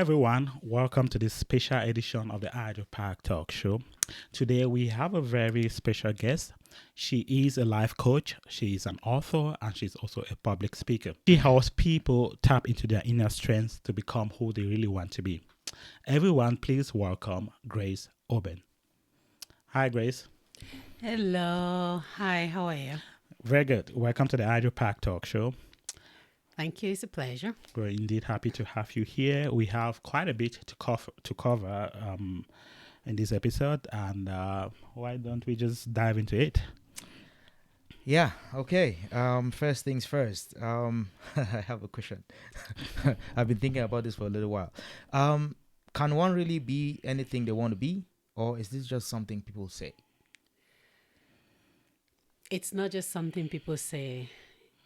everyone. Welcome to this special edition of the Idle Park Talk Show. Today, we have a very special guest. She is a life coach, she is an author, and she's also a public speaker. She helps people tap into their inner strengths to become who they really want to be. Everyone, please welcome Grace Oben. Hi, Grace. Hello. Hi, how are you? Very good. Welcome to the Idle Park Talk Show. Thank you. It's a pleasure. We're indeed happy to have you here. We have quite a bit to cover in this episode, and why don't we just dive into it? Yeah, okay. First things first. I have a question. I've been thinking about this for a little while. Can one really be anything they want to be, or is this just something people say? It's not just something people say.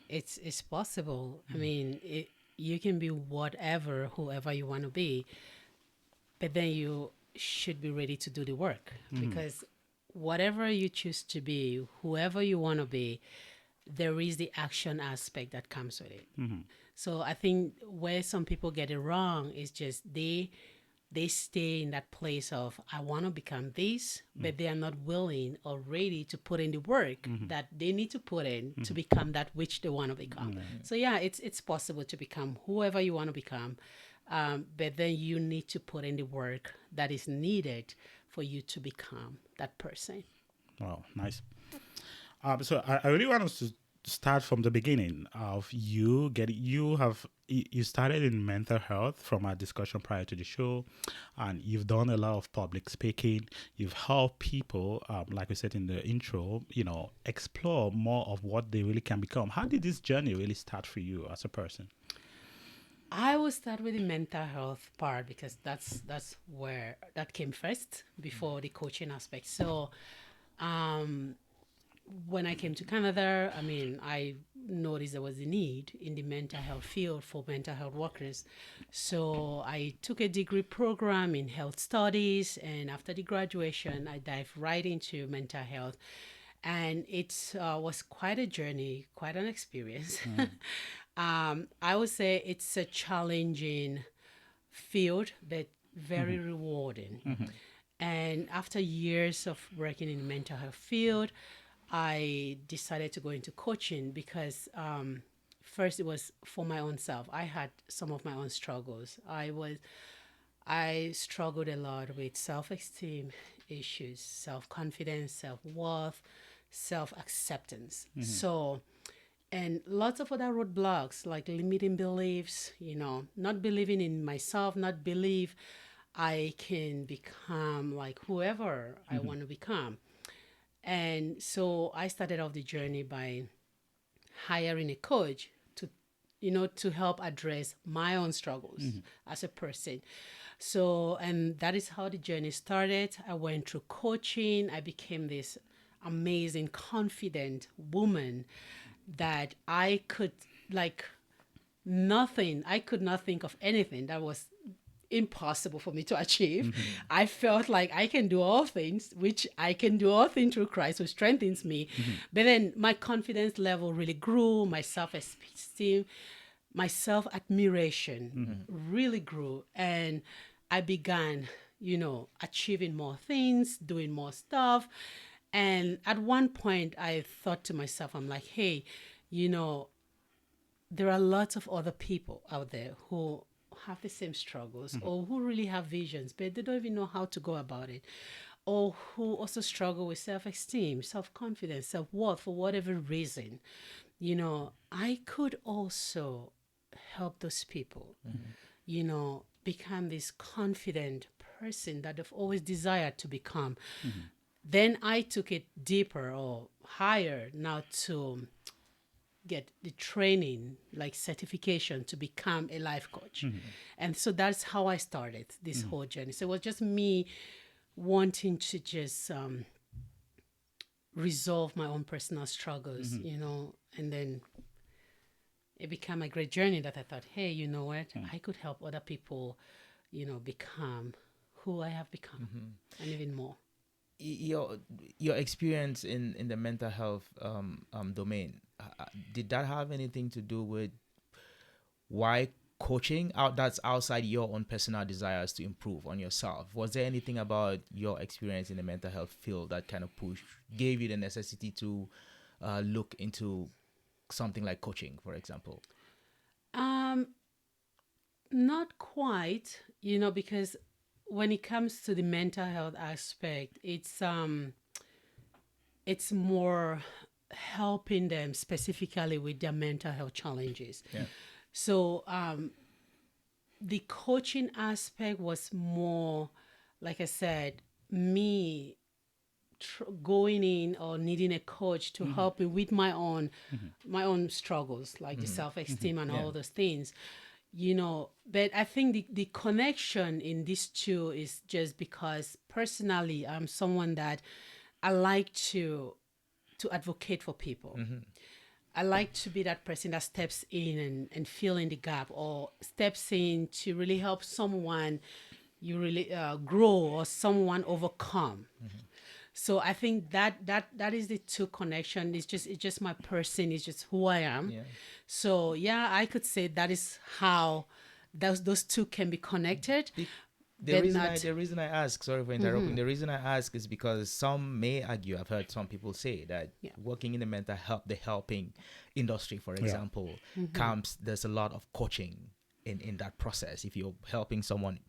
It's possible. I mean, you can be whatever, whoever you want to be, but then you should be ready to do the work because whatever you choose to be, whoever you want to be, there is the action aspect that comes with it. So I think where some people get it wrong is just they stay in that place of I want to become this, but they are not willing or ready to put in the work that they need to put in to become that which they want to become. So yeah, it's possible to become whoever you want to become, but then you need to put in the work that is needed for you to become that person. Wow, nice. So I really want us to start from the beginning of you started in mental health from our discussion prior to the show, and you've done a lot of public speaking. You've helped people, like we said in the intro, explore more of what they really can become. How did this journey really start for you as a person? I will start with the mental health part because that's where that came first before the coaching aspect. So when I came to Canada, I mean, I noticed there was a need in the mental health field for mental health workers. So I took a degree program in health studies, and after the graduation, I dived right into mental health. And it was quite a journey, quite an experience. I would say it's a challenging field, but very rewarding. And after years of working in the mental health field, I decided to go into coaching because first it was for my own self. I had some of my own struggles. I struggled a lot with self-esteem issues, self-confidence, self-worth, self-acceptance. So, and lots of other roadblocks like limiting beliefs, not believing in myself, not believe I can become like whoever I want to become. And so I started off the journey by hiring a coach to help address my own struggles as a person. So, and that is how the journey started. I went through coaching. I became this amazing, confident woman that I could I could not think of anything that was impossible for me to achieve. I felt like I can do all things, which I can do all things through Christ who strengthens me. But then my confidence level really grew, my self-esteem, my self-admiration really grew. And I began, achieving more things, doing more stuff. And at one point I thought to myself, I'm like, hey, there are lots of other people out there who have the same struggles or who really have visions, but they don't even know how to go about it, or who also struggle with self-esteem, self-confidence, self-worth for whatever reason. I could also help those people, become this confident person that they've always desired to become. Then I took it deeper or higher now to get the training, like certification to become a life coach. And so that's how I started this whole journey. So it was just me wanting to just resolve my own personal struggles, and then it became a great journey that I thought, hey, you know what? I could help other people, become who I have become and even more. Your experience in the mental health domain, did that have anything to do with why coaching out that's outside your own personal desires to improve on yourself? Was there anything about your experience in the mental health field that kind of gave you the necessity to look into something like coaching, for example? Um, Not quite, because when it comes to the mental health aspect, it's more helping them specifically with their mental health challenges. Yeah. So the coaching aspect was more, like I said, me going in or needing a coach to help me with my own struggles, like the self-esteem and Yeah. all those things. But I think the connection in these two is just because personally I'm someone that I like to advocate for people. I like to be that person that steps in and fill in the gap, or steps in to really help someone you really grow, or someone overcome. So I think that is the two connection. It's just my person. It's just who I am. Yeah. So yeah, I could say that is how those two can be connected. The reason I ask, sorry for interrupting. The reason I ask is because some may argue. I've heard some people say that Yeah. working in the mental health, the helping industry, for example, comes. There's a lot of coaching in that process. If you're helping someone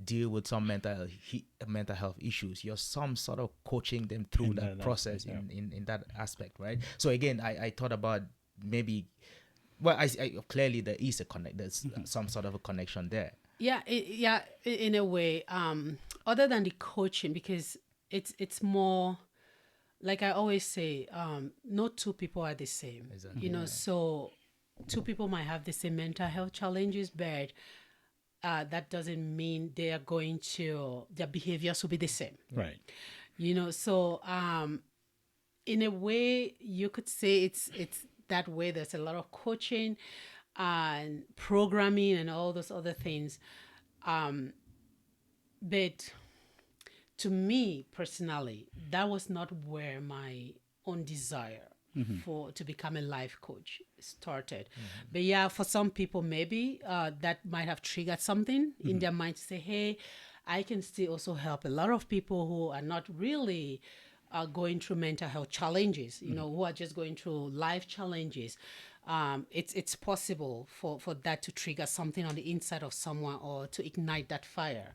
deal with some mental health issues, you're some sort of coaching them through In that that process aspect, in that aspect, right? So again, I thought about maybe. Well, I clearly there is a connect. There's some sort of a connection there. Yeah, in a way. Other than the coaching, because it's more like I always say, no two people are the same. Exactly. So two people might have the same mental health challenges, but that doesn't mean they are going to their behaviors will be the same. right? So in a way you could say it's that way. There's a lot of coaching and programming and all those other things, but to me personally, that was not where my own desire for to become a life coach started. But yeah, for some people maybe that might have triggered something in their mind to say, hey, I can still also help a lot of people who are not really going through mental health challenges, who are just going through life challenges. It's possible for that to trigger something on the inside of someone or to ignite that fire.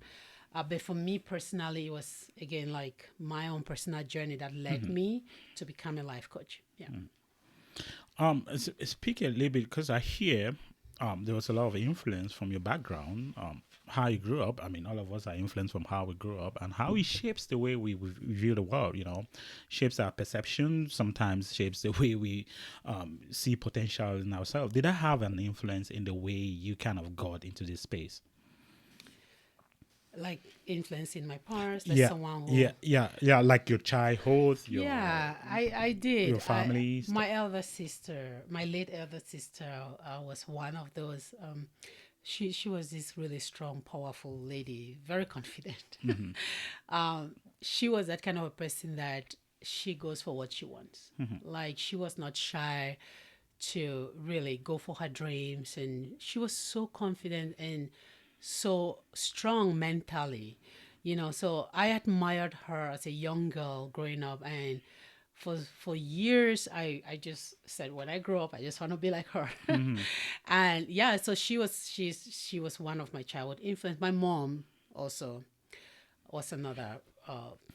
But for me personally, it was again like my own personal journey that led me to become a life coach. Yeah. Speak a little bit because I hear there was a lot of influence from your background, how you grew up. I mean, all of us are influenced from how we grew up and how it shapes the way we view the world. Shapes our perception. Sometimes shapes the way we see potential in ourselves. Did that have an influence in the way you kind of got into this space? Like influencing my parents, like Yeah, someone who yeah. Like your childhood, yeah, I did. your family stuff. My elder sister, my late elder sister, was one of those. She was this really strong, powerful lady, very confident. She was that kind of a person that she goes for what she wants. Like she was not shy to really go for her dreams, and she was so confident and so strong mentally. So I admired her as a young girl growing up, and for years I just said when I grow up I just want to be like her. And yeah, so she was one of my childhood influence. My mom also was another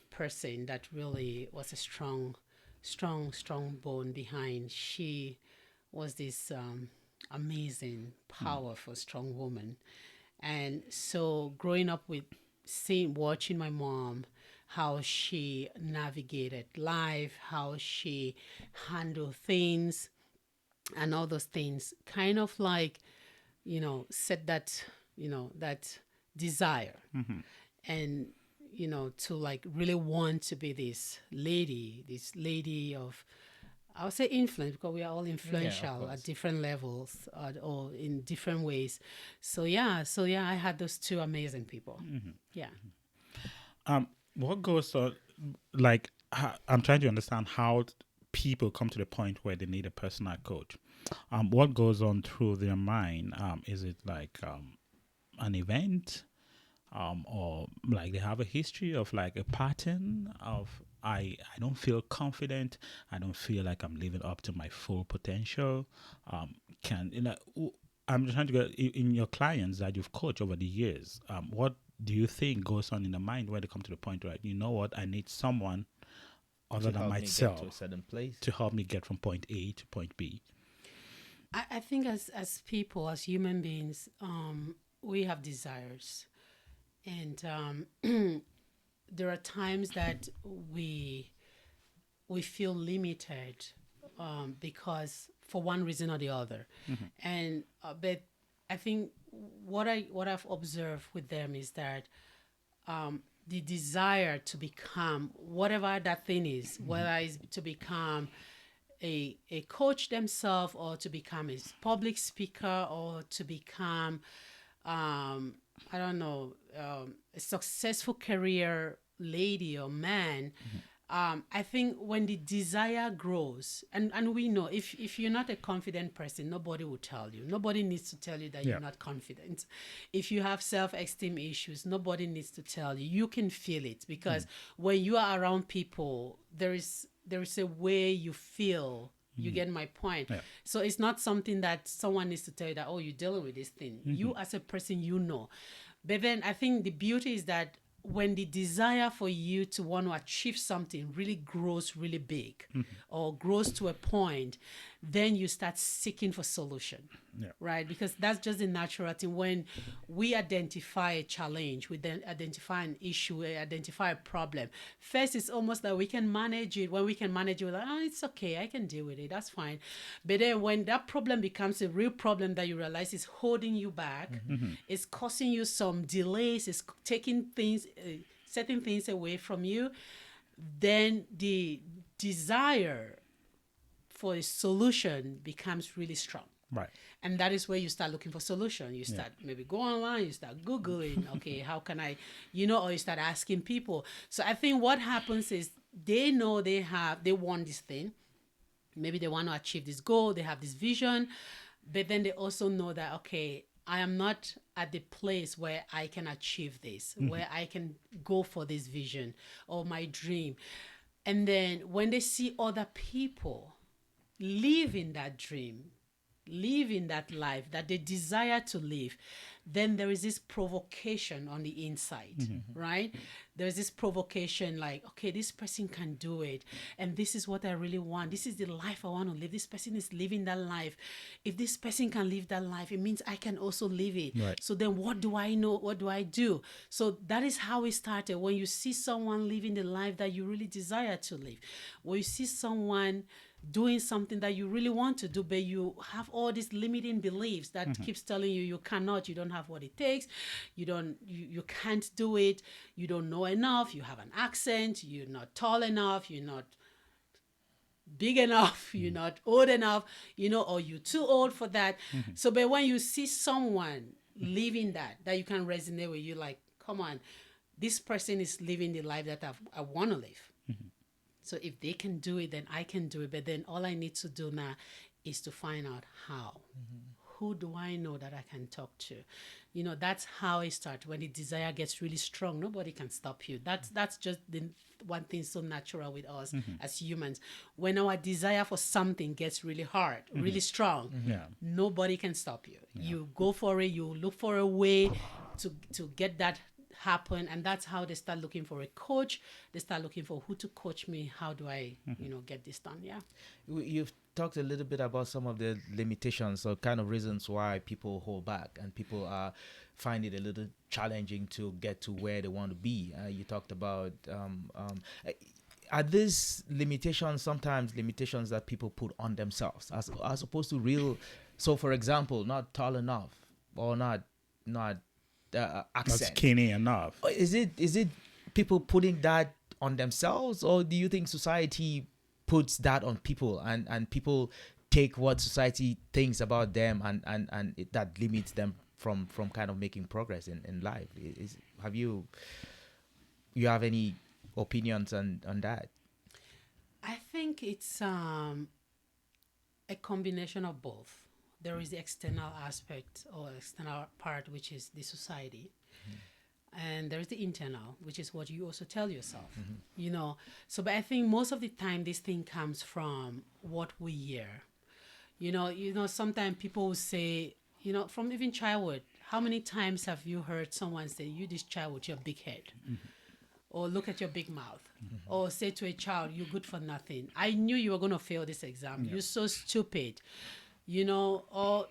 person that really was a strong bone behind. She was this amazing, powerful, strong woman. And so growing up with watching my mom, how she navigated life, how she handled things, and all those things, kind of like, set that desire, and to like really want to be this lady of, I would say influence, because we are all influential course. at different levels, or in different ways. So yeah, I had those two amazing people. Yeah. What goes on? Like, I'm trying to understand how people come to the point where they need a personal coach. what goes on through their mind? Is it like an event, or like they have a history of like a pattern of I don't feel confident. I don't feel like I'm living up to my full potential. Can you know? I'm just trying to get in your clients that you've coached over the years. What do you think goes on in the mind when they come to the point where you know what I need someone other To than help me get to a myself certain place. to help me get from point A to point B? I think as people, as human beings, we have desires, and there are times that we feel limited because for one reason or the other, and but I think what I've observed with them is that the desire to become whatever that thing is, whether it's to become a coach themselves or to become a public speaker or to become I don't know, a successful career lady or man. I think when the desire grows, and we know if you're not a confident person, nobody will tell you. Nobody needs to tell you that Yeah. you're not confident. If you have self-esteem issues, nobody needs to tell you. You can feel it because when you are around people, there is a way you feel. You get my point. Yeah. So it's not something that someone needs to tell you that, oh, you're dealing with this thing. You as a person, you know. But then I think the beauty is that when the desire for you to want to achieve something really grows really big or grows to a point, then you start seeking for solution. Yeah. Right? Because that's just the natural thing. When we identify a challenge, we then identify an issue, we identify a problem. First, it's almost like we can manage it. When we can manage it, we're like, oh, it's okay, I can deal with it, that's fine. But then when that problem becomes a real problem that you realize is holding you back, it's causing you some delays, it's taking things, setting things away from you, then the desire for a solution becomes really strong. Right. And that is where you start looking for solution. You start maybe go online, you start Googling, okay, how can I, or you start asking people. So I think what happens is they know they want this thing. Maybe they want to achieve this goal, they have this vision, but then they also know that, okay, I am not at the place where I can achieve this, where I can go for this vision or my dream. And then when they see other people living that dream, living that life that they desire to live, then there is this provocation on the inside, right? There's this provocation like, okay, this person can do it. And this is what I really want. This is the life I want to live. This person is living that life. If this person can live that life, it means I can also live it. Right. So then what do I know? What do I do? So that is how it started. When you see someone living the life that you really desire to live, when you see someone doing something that you really want to do, but you have all these limiting beliefs that keeps telling you you cannot, you don't have what it takes, you can't do it, you don't know enough, you have an accent, you're not tall enough, you're not big enough, you're not old enough, or you're too old for that. So but when you see someone living that you can resonate with, you like, come on, this person is living the life that I want to live. So if they can do it, then I can do it. But then all I need to do now is to find out how. Who do I know that I can talk to? That's how it starts. When the desire gets really strong, nobody can stop you. That's just the one thing so natural with us as humans. When our desire for something gets really hard, really strong, nobody can stop you. You go for it. You look for a way to get that happen, and that's how they start looking for a coach. They start looking for who to coach me. How do I get this done? You've talked a little bit about some of the limitations or kind of reasons why people hold back and people find it a little challenging to get to where they want to be. You talked about are these limitations sometimes limitations that people put on themselves as opposed to real? So for example, not tall enough or not accent. Not skinny enough. Is it people putting that on themselves, or do you think society puts that on people and people take what society thinks about them and that limits them from kind of making progress in life? Have you have any opinions on that? I think it's a combination of both. There is the external aspect or external part, which is the society. And there is the internal, which is what you also tell yourself, you know. So, but I think most of the time this thing comes from what we hear. Sometimes people will say, from even childhood, how many times have you heard someone say, you this child with your big head? Or look at your big mouth, or say to a child, you're good for nothing. I knew you were going to fail this exam. You're so stupid, all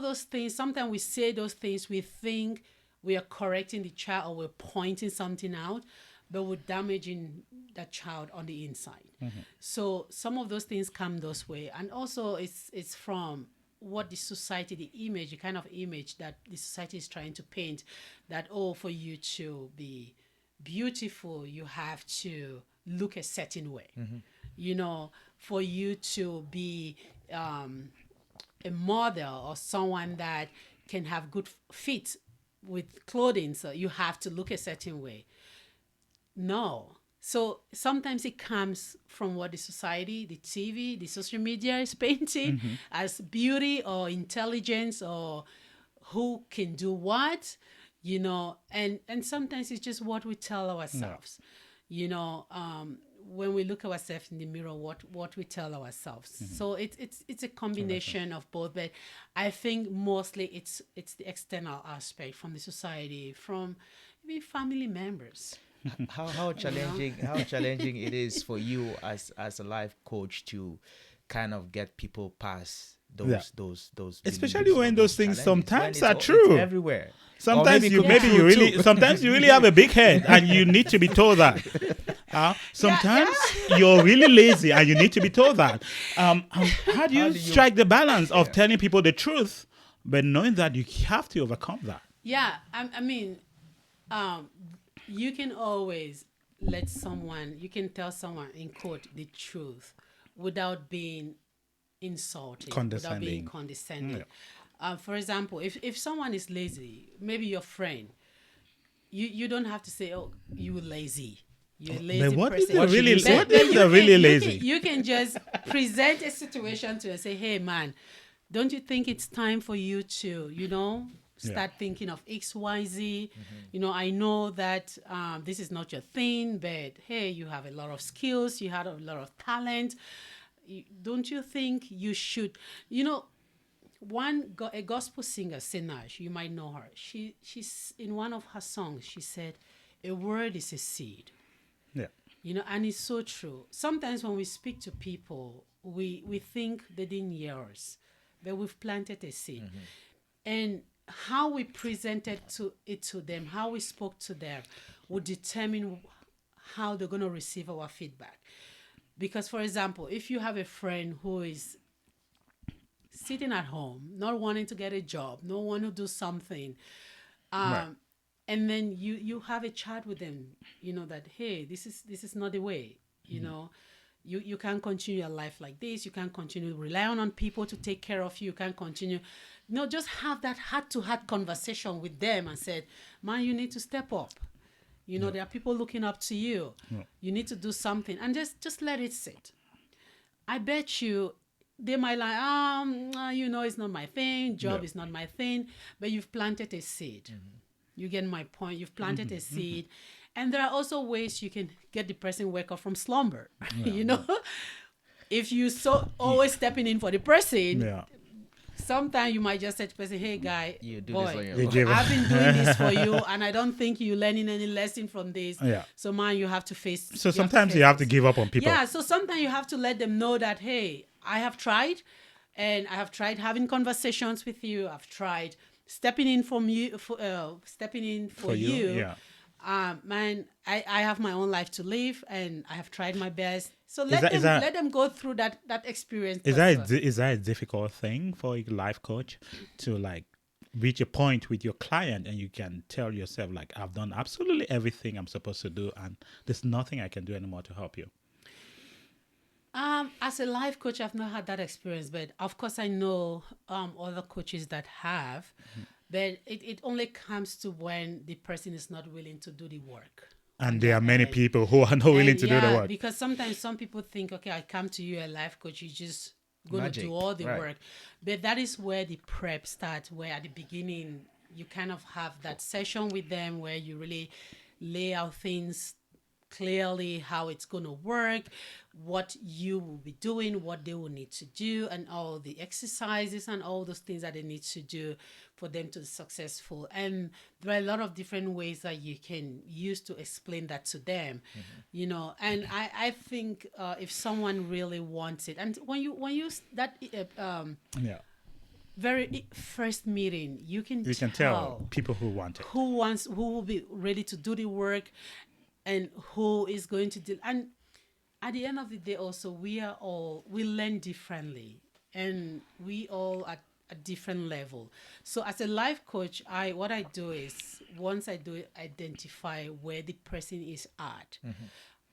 those things. Sometimes we say those things, we think we are correcting the child or we're pointing something out, but we're damaging that child on the inside. So some of those things come those way. And also it's from what the society, the kind of image that the society is trying to paint, that, for you to be beautiful, you have to look a certain way. For you to be a model or someone that can have good fit with clothing, so you have to look a certain way. No. So sometimes it comes from what the society, the TV, the social media is painting as beauty or intelligence or who can do what, and sometimes it's just what we tell ourselves. When we look at ourselves in the mirror, what we tell ourselves. So it's a combination of both, but I think mostly it's the external aspect from the society, from maybe family members. How challenging it is for you as a life coach to kind of get people past those especially when those things sometimes are it's true everywhere. Sometimes you really have a big head and you need to be told that. Sometimes you're really lazy and you need to be told that. How do you strike the balance of telling people the truth, but knowing that you have to overcome that? Yeah, I mean, you can always you can tell someone, in quote, the truth without being insulting, without being condescending. For example, if someone is lazy, maybe your friend, you don't have to say, "Oh, you lazy." You're a lazy But what person. if they're really lazy? You can just present a situation to and say, "Hey, man, don't you think it's time for you to, start thinking of X, Y, Z? I know that this is not your thing, but hey, you have a lot of skills, you have a lot of talent. Don't you think you should, a gospel singer, Sinach, you might know her. She's in one of her songs, she said, a word is a seed. Yeah. And it's so true. Sometimes when we speak to people, we think they didn't hear us, but we've planted a seed. And how we presented it to them, how we spoke to them, would determine how they're going to receive our feedback. Because, for example, if you have a friend who is sitting at home, not wanting to get a job, not wanting to do something, and then you have a chat with them, that, hey, this is not the way, you can't continue your life like this. You can't continue relying on people to take care of you. You can't continue, just have that heart-to-heart conversation with them and said, man, you need to step up. There are people looking up to you. You need to do something, and just let it sit. I bet you they might like, it's not my thing. Job is not my thing. But you've planted a seed. You get my point. You've planted a seed. And there are also ways you can get the person wake up from slumber. If you always stepping in for the person, sometimes you might just say to the person, hey, guy, I've been doing this for you, and I don't think you're learning any lesson from this. So, man, you have to face. So sometimes you have to give up on people. Yeah, so sometimes you have to let them know that, hey, I have tried, and I have tried having conversations with you. I've tried stepping in for you. Yeah. Man, I have my own life to live, and I have tried my best. So let them go through that experience. Is that a difficult thing for a life coach to reach a point with your client and you can tell yourself I've done absolutely everything I'm supposed to do and there's nothing I can do anymore to help you? As a life coach, I've not had that experience, but of course I know other coaches that have. But it only comes to when the person is not willing to do the work. And there are many people who are not willing to do the work. Because sometimes some people think, okay, I come to you, a life coach, you just going to Magic, do all the right. work. But that is where the prep starts, where at the beginning you kind of have that session with them where you really lay out things clearly, how it's going to work, what you will be doing, what they will need to do, and all the exercises and all those things that they need to do for them to be successful. And there are a lot of different ways that you can use to explain that to them, and I think if someone really wants it, and when you that Yeah. very first meeting, you can You can tell people who want it. who will be ready to do the work and who is going to do. And at the end of the day also, we learn differently, and we all at a different level. So as a life coach, what I do is, once I do identify where the person is at,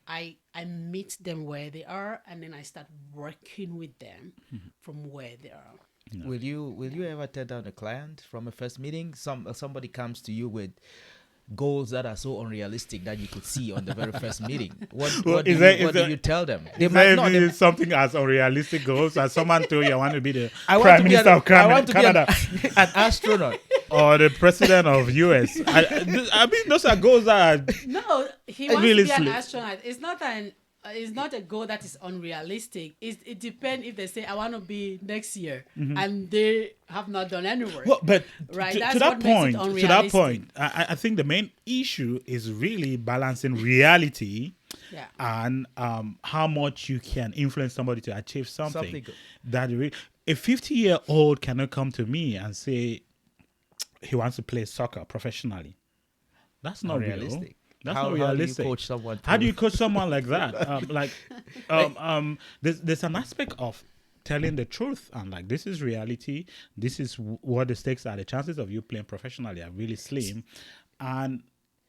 I meet them where they are, and then I start working with them from where they are. Will you ever turn down a client from a first meeting? Somebody comes to you with goals that are so unrealistic that you could see on the very first meeting. What do you tell them? They Is might there not. even something as unrealistic goals as someone told you I want to be the I want prime to be minister of I want to be Canada an astronaut. or the president of US? I mean, those are goals that are No, he wants really to be an slick. astronaut. It's not a goal that is unrealistic. It depends if they say I want to be next year and they have not done any work. Well, but Right, to that's that what makes it point, unrealistic. I think the main issue is really balancing reality Yeah. and how much you can influence somebody to achieve something. Something good. A 50-year-old cannot come to me and say he wants to play soccer professionally. That's not real. Unrealistic. That's How not do you realistic. coach someone? How do to- you coach someone like that? There's an aspect of telling the truth and like, this is reality. This is what the stakes are. The chances of you playing professionally are really slim. And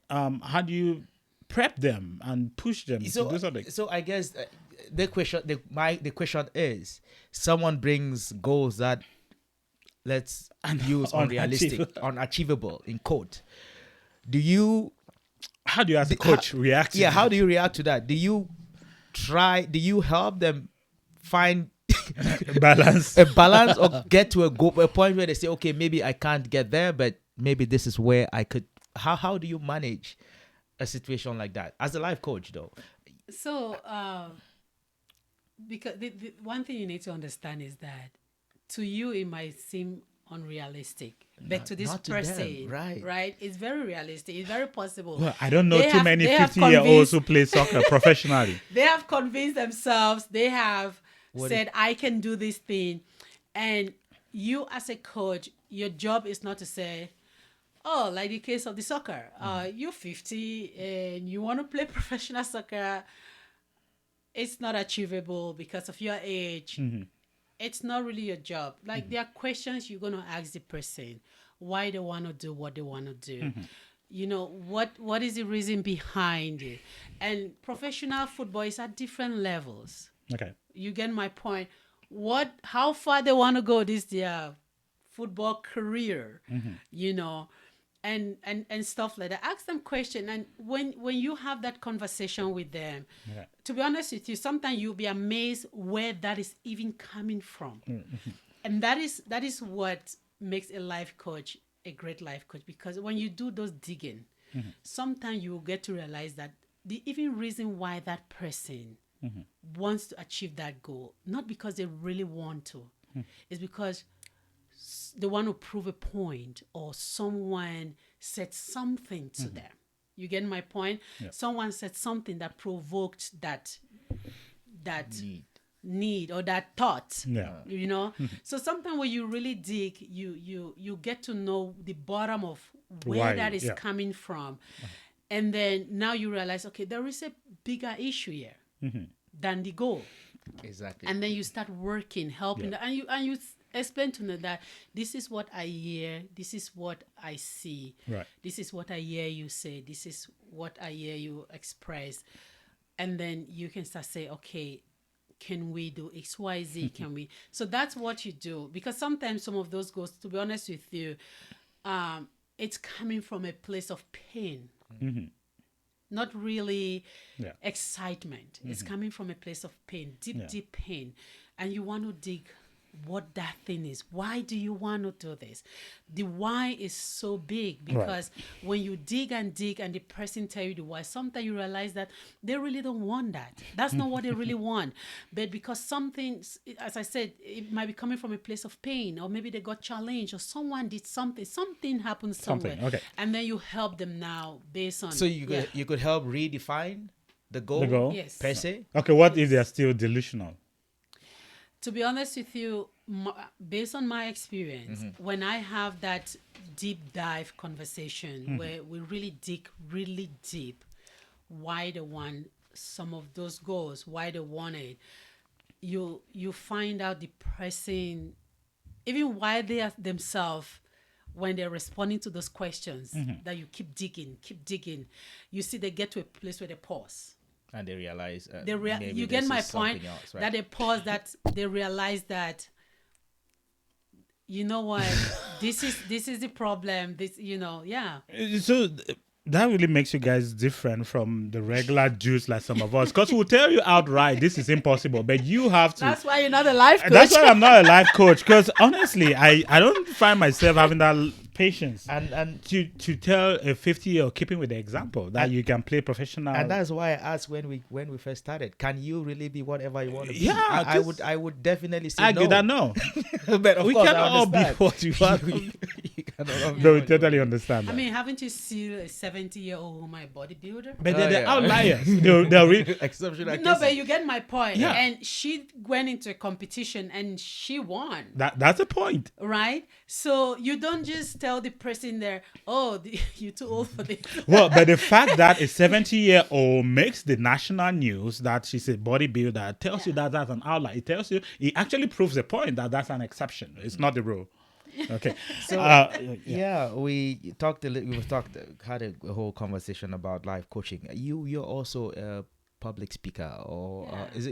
how do you prep them and push them to do something? So I guess the question is, someone brings goals that let's use unrealistic, unachievable in quote. Do you How do you as a coach react? Yeah, how do you react to that? Do you help them find balance? a balance or get to a point where they say, okay, maybe I can't get there, but maybe this is where I could. How do you manage a situation like that as a life coach, though? So, because the one thing you need to understand is that to you it might seem unrealistic, but to this not to them, person, right. it's very realistic. It's very possible. Well, I don't know They too have- many they have 50-year-olds who play soccer professionally. They have convinced themselves. They have What said, "I can do this thing," and you, as a coach, your job is not to say, "Oh, like the case of the soccer, you're 50 and you want to play professional soccer. It's not achievable because of your age." It's not really your job. Like, there are questions you're going to ask the person, why they want to do what they want to do. What is the reason behind it? And professional football is at different levels. Okay. You get my point. How far they want to go this their football career, and stuff like that. Ask them question, and when you have that conversation with them, Okay. to be honest with you, sometimes you'll be amazed where that is even coming from. And that is what makes a life coach a great life coach, because when you do those digging, sometimes you will get to realize that the even reason why that person wants to achieve that goal, not because they really want to, is because they want to prove a point, or someone said something to them. You get my point? Yeah. Someone said something that provoked that need or that thought. Yeah. So sometimes when you really dig, you get to know the bottom of where Why, that is yeah. coming from. And then now you realize, okay, there is a bigger issue here than the goal. Exactly. And then you start working, helping, and you explain to them that this is what I hear, this is what I see, Right. this is what I hear you say, this is what I hear you express, and then you can start say, okay, can we do X, Y, Z? Can we? So that's what you do, because sometimes some of those goals, to be honest with you, it's coming from a place of pain. not really Yeah. excitement. It's coming from a place of pain, deep, Yeah. deep pain. And you want to dig what that thing is. Why do you want to do this? The why is so big because when you dig and the person tell you the why, sometimes you realize that they really don't want that. That's not what they really want. But because something, as I said, it might be coming from a place of pain, or maybe they got challenged, or someone did something happened somewhere. Something, okay. And then you help them now based on So you could help redefine the goal, The goal? Yes. per se. Okay, what if they're still delusional? To be honest with you, based on my experience, when I have that deep dive conversation where we really dig really deep why they want some of those goals, why they want it, you find out the person, even why they are themselves, when they're responding to those questions, that you keep digging, you see they get to a place where they pause. And they realize You maybe get this my is point, something else, right? that they pause, that they realize that, you know what, this is the problem, this, yeah. So that really makes you guys different from the regular Jews like some of us, because we'll tell you outright this is impossible, but you have to. That's why you're not a life coach. That's why I'm not a life coach, because honestly, I don't find myself having that patience And to tell a 50-year-old, keeping with the example, that you can play professional. and that's why I asked when we first started, can you really be whatever you want to be? Yeah, I would definitely say argue no. that no. But of We course, can I all be understand. what you want. You cannot all be No, we what you totally understand I that. mean, haven't you seen a 70-year-old who my bodybuilder? But Oh, they're the yeah. outliers. They're really, exceptional No, cases. but you get my point. Yeah. And she went into a competition and she won. that's the point. Right? So you don't just tell the person there, oh, you're too old for this. Well, but the fact that a 70-year-old makes the national news that she's a bodybuilder tells you that that's an outlier. It tells you, it actually proves the point that that's an exception. It's not the rule. Okay. So Yeah. we had a whole conversation about life coaching. You're also a public speaker, or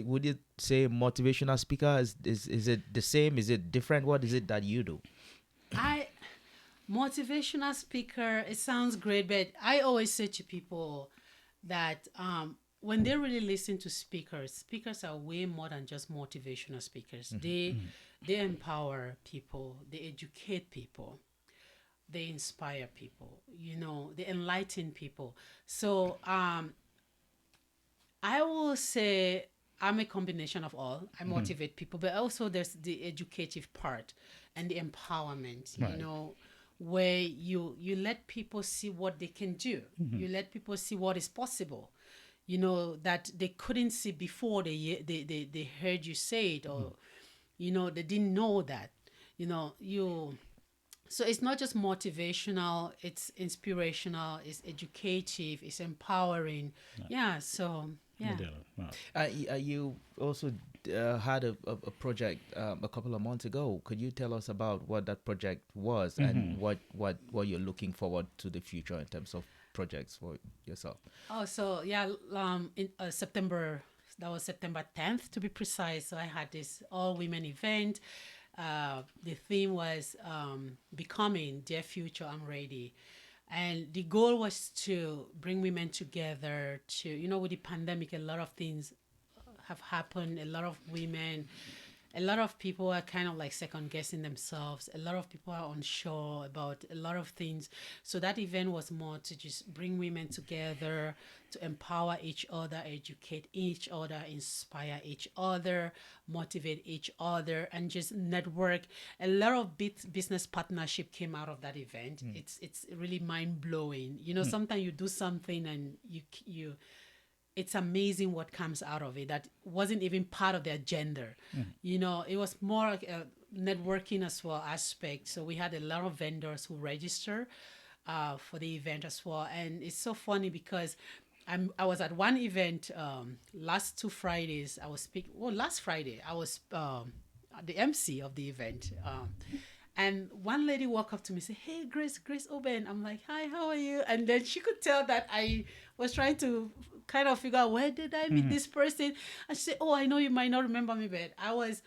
would you say motivational speaker? Is it the same? Is it different? What is it that you do? Motivational speaker, it sounds great, but I always say to people that when they really listen to speakers are way more than just motivational speakers. They empower people, they educate people, they inspire people, they enlighten people. So I will say I'm a combination of all. I motivate people, but also there's the educative part and the empowerment, where you let people see what they can do. You let people see what is possible, that they couldn't see before they heard you say it, or they didn't know that. So it's not just motivational, it's inspirational, it's educative, it's empowering. So you also had a project a couple of months ago. Could you tell us about what that project was and what you're looking forward to the future in terms of projects for yourself? Oh, so in September, that was September 10th to be precise. So I had this all-women event. The theme was becoming their future, I'm ready. And the goal was to bring women together to, with the pandemic, a lot of things have happened. A lot of women, a lot of people are kind of like second guessing themselves. A lot of people are unsure about a lot of things. So that event was more to just bring women together, to empower each other, educate each other, inspire each other, motivate each other, and just network. A lot of business partnership came out of that event. It's really mind blowing. Sometimes you do something and you it's amazing what comes out of it that wasn't even part of the agenda. It was more like a networking as well aspect. So we had a lot of vendors who register for the event as well. And it's so funny because I was at one event last 2 Fridays. I was speaking. Well, last Friday I was the MC of the event. And one lady walked up to me and said, "Hey, Grace Oben." I'm like, "Hi, how are you?" And then she could tell that I was trying to kind of figure out, where did I meet this person? And she said, "Oh, I know you might not remember me, but I was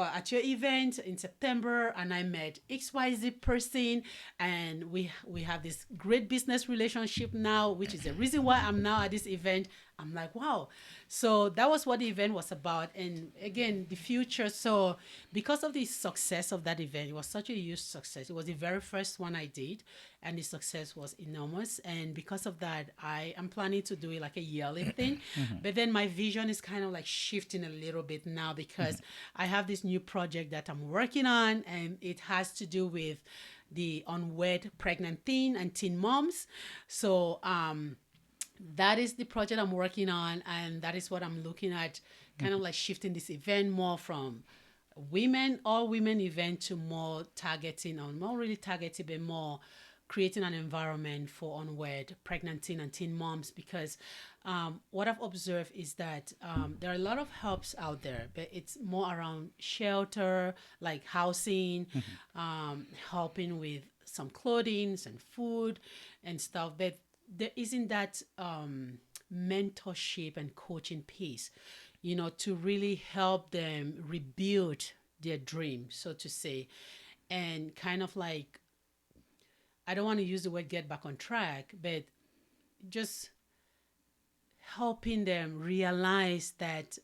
at your event in September, and I met XYZ person, and we have this great business relationship now, which is the reason why I'm now at this event. I'm like, wow. So that was what the event was about. And again, the future. So because of the success of that event, it was such a huge success. It was the very first one I did, and the success was enormous. And because of that, I am planning to do it like a yearly thing. But then my vision is kind of like shifting a little bit now, because I have this new project that I'm working on, and it has to do with the unwed pregnant teen and teen moms. So that is the project I'm working on, and that is what I'm looking at, kind of like shifting this event more from women, all women event, to more targeting on, more really targeted, but more creating an environment for unwed pregnant teen and teen moms. Because what I've observed is that there are a lot of helps out there, but it's more around shelter, like housing, helping with some clothing and food and stuff. But there isn't that mentorship and coaching piece, to really help them rebuild their dream, so to say, and kind of like, I don't want to use the word get back on track, but just helping them realize that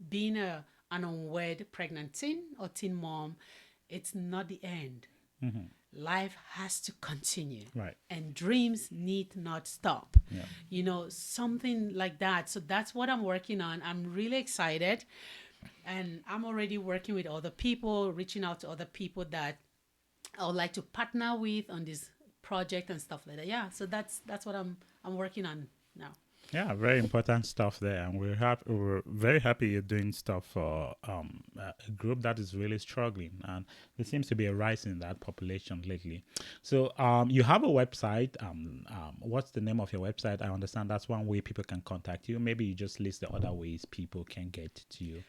being an unwed pregnant teen or teen mom, it's not the end. Life has to continue, Right. and dreams need not stop. Yeah. Something like that. So that's what I'm working on. I'm really excited, and I'm already working with other people, reaching out to other people that I would like to partner with on this project and stuff like that. Yeah, so that's what I'm working on now. Yeah, very important stuff there, and we're very happy you're doing stuff for a group that is really struggling, and there seems to be a rise in that population lately. So you have a website. What's the name of your website? I understand that's one way people can contact you. Maybe you just list the other ways people can get to you.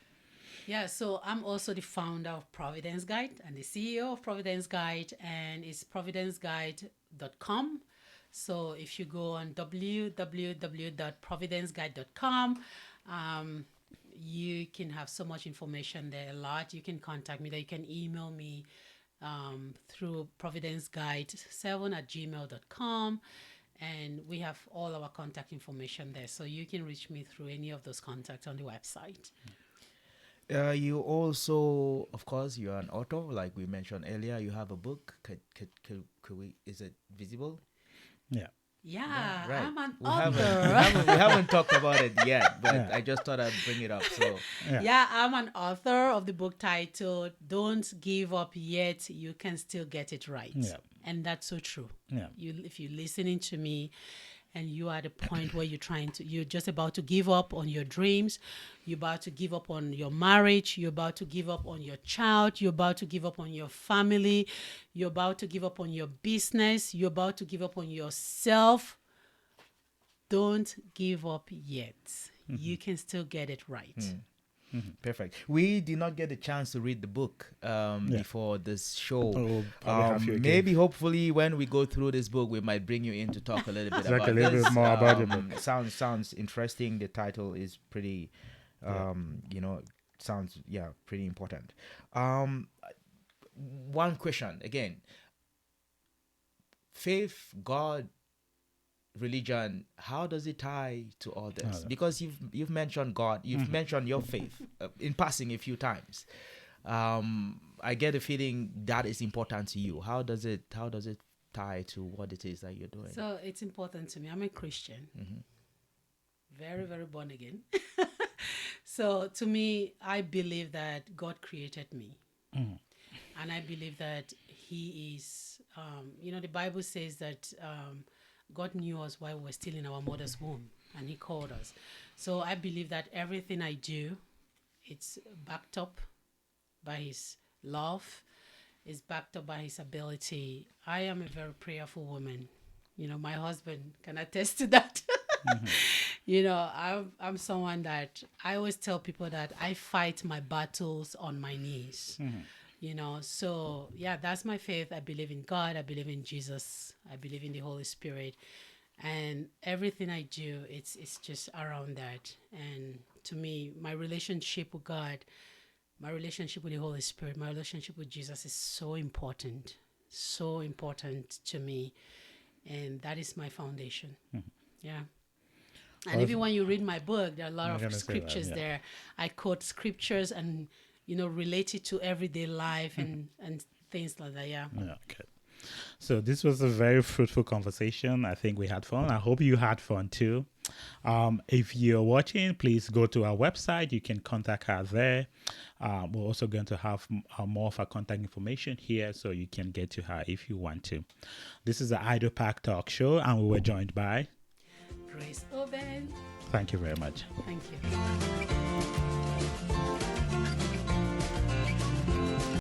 Yeah, so I'm also the founder of Providence Guide and the CEO of Providence Guide, and it's providenceguide.com. So if you go on www.providenceguide.com, you can have so much information there, a lot. You can contact me there. You can email me through providenceguide7@gmail.com. And we have all our contact information there. So you can reach me through any of those contacts on the website. You also, of course, you're an author, like we mentioned earlier. You have a book. Could we? Is it visible? Yeah. Yeah, Right. I'm an We haven't, author. we haven't talked about it yet, but Yeah. I just thought I'd bring it up. So, Yeah. Yeah, I'm an author of the book titled Don't Give Up Yet, You Can Still Get It Right. Yeah. And that's so true. Yeah. If you're listening to me and you are at a point where you're just about to give up on your dreams, you're about to give up on your marriage, you're about to give up on your child, you're about to give up on your family, you're about to give up on your business, you're about to give up on yourself, don't give up yet. You can still get it right. perfect. We did not get a chance to read the book before this show. We'll probably have you again. Maybe, hopefully, when we go through this book, we might bring you in to talk a little bit Talk about a little this. bit more about the book. Sounds interesting. The title is pretty, sounds pretty important. One question again: faith, God, religion, how does it tie to all this? Because you've mentioned God, you've mentioned your faith in passing a few times. I get a feeling that is important to you. How does it tie to what it is that you're doing? So it's important to me. I'm a Christian, very, very born again. So to me, I believe that God created me. And I believe that He is, the Bible says that God knew us while we were still in our mother's womb, and He called us. So I believe that everything I do, it's backed up by His love, is backed up by His ability. I am a very prayerful woman. My husband can attest to that. I'm someone that I always tell people that I fight my battles on my knees. So that's my faith. I believe in God. I believe in Jesus. I believe in the Holy Spirit, and everything I do, it's just around that. And to me, my relationship with God my relationship with the Holy Spirit, my relationship with Jesus is so important to me. And that is my foundation. Yeah. And even when you read my book, there are a lot I'm of gonna say that, scriptures yeah. there. I quote scriptures and, relate it to everyday life and things like that. Yeah. Yeah, okay. So this was a very fruitful conversation. I think we had fun. I hope you had fun too. If you're watching, please go to our website. You can contact her there. We're also going to have more of her contact information here, so you can get to her if you want to. This is the Idle Park Talk Show, and we were joined by. Grace Oben. Thank you very much. Thank you.